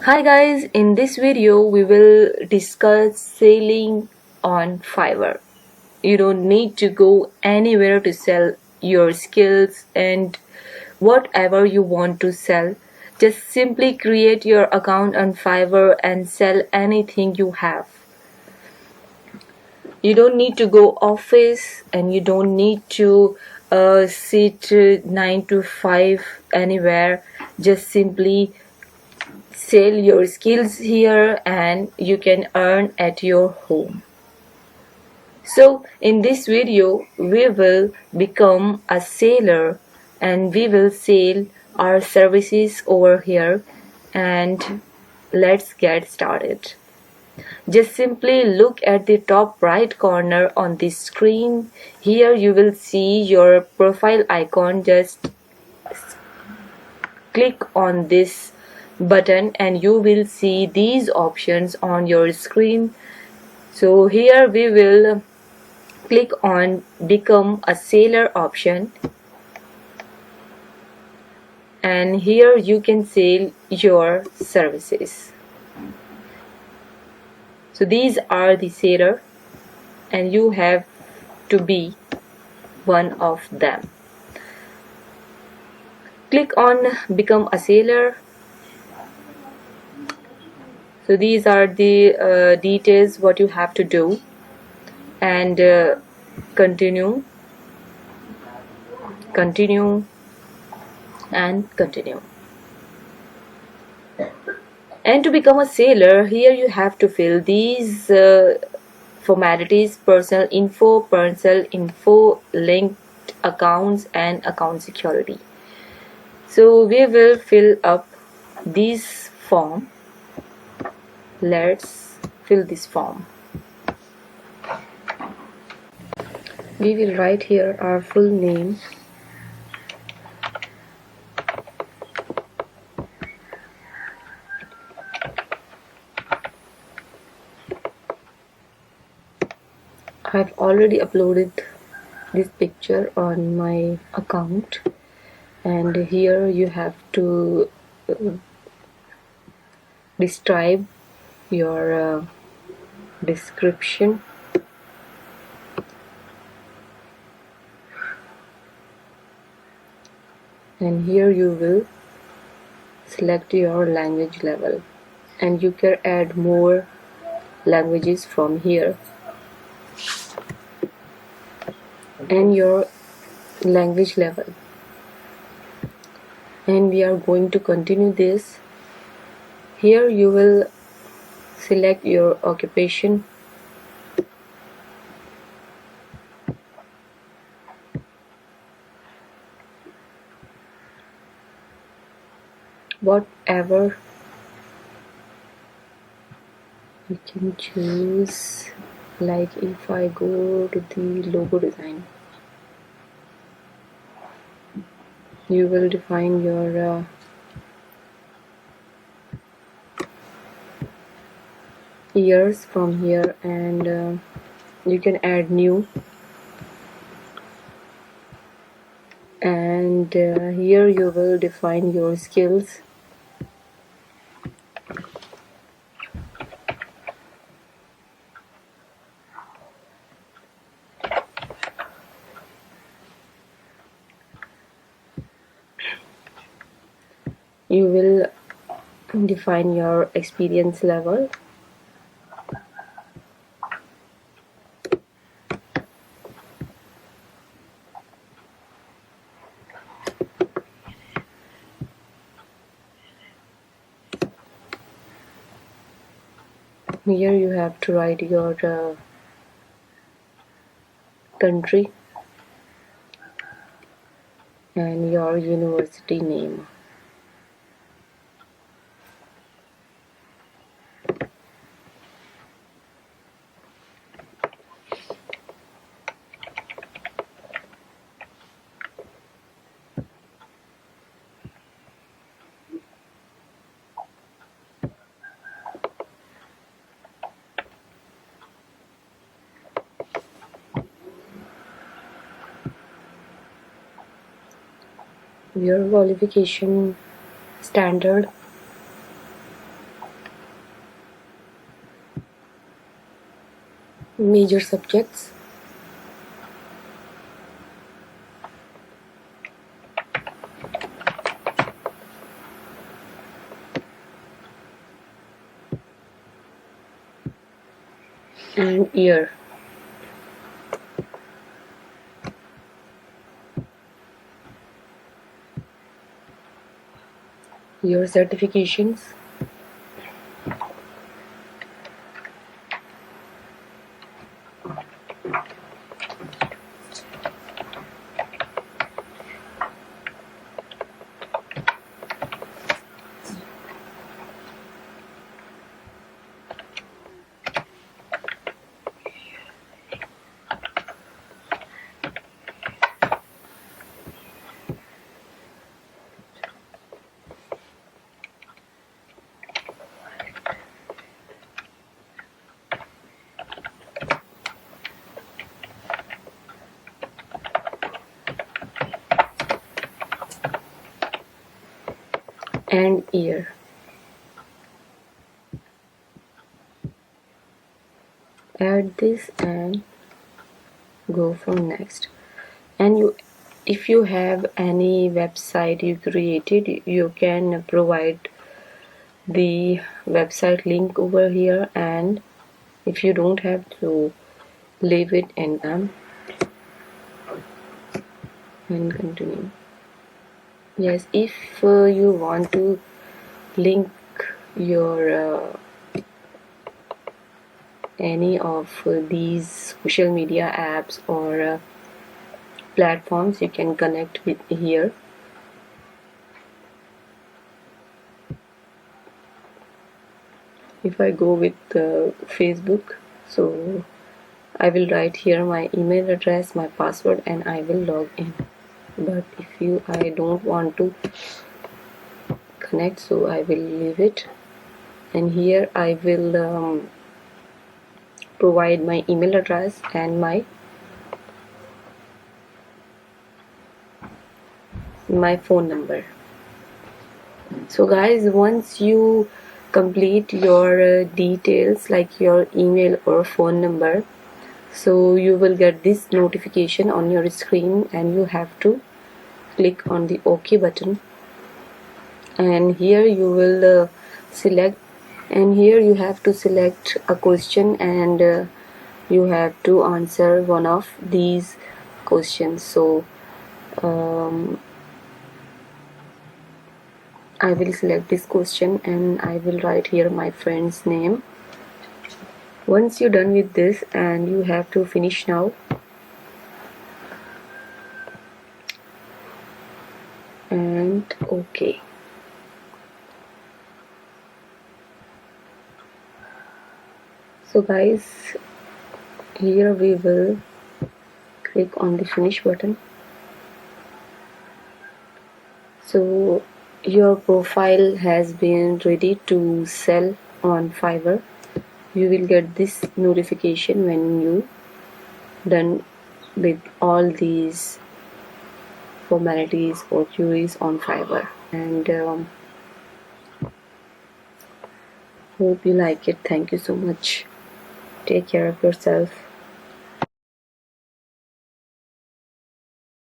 Hi guys, in this video we will discuss selling on Fiverr. You don't need to go anywhere to sell your skills and whatever you want to sell. Just simply create your account on Fiverr and sell anything you have. You don't need to go office and you don't need to sit 9 to 5 anywhere. Just simply sell your skills here and you can earn at your home. So in this video we will become a seller and we will sell our services over here, and let's get started. Just simply look at the top right corner on the screen. Here you will see your profile icon. Just click on this button and you will see these options on your screen. So here we will click on become a seller option, and here you can sell your services. So these are the seller and you have to be one of them. Click on become a seller. So these are the details what you have to do, and continue and continue. And to become a seller, here you have to fill these formalities: personal info, linked accounts, and account security. So we will fill up this form. Let's fill this form. We will write here our full name, I've already uploaded this picture on my account, and here you have to describe your description. And here you will select your language level, and you can add more languages from here, and your language level. And we are going to continue this. Here you will select your occupation, whatever you can choose. Like if I go to the logo design, you will define your years from here, and you can add new, and here you will define your skills. You will define your experience level. Here you have to write your country and your university name. Your qualification standard, major subjects. And year. Your certifications. And year. Add this and go for next. And you, if you have any website you created, you can provide the website link over here, and if you don't have to, leave it in them and continue. Yes, if you want to link your any of these social media apps or platforms, you can connect with here. If I go with Facebook, so I will write here my email address, my password, and I will log in. But if I don't want to connect, so I will leave it. And here I will provide my email address and my phone number. So guys, once you complete your details like your email or phone number, so you will get this notification on your screen, and you have to click on the OK button, and here you will select, and here you have to select a question, and you have to answer one of these questions. So I will select this question and I will write here my friend's name. Once you're done with this, and you have to finish now, and OK. So guys, here we will click on the finish button. So your profile has been ready to sell on Fiverr. You will get this notification when you done with all these formalities or queries on Fiverr. And hope you like it. Thank you so much. Take care of yourself.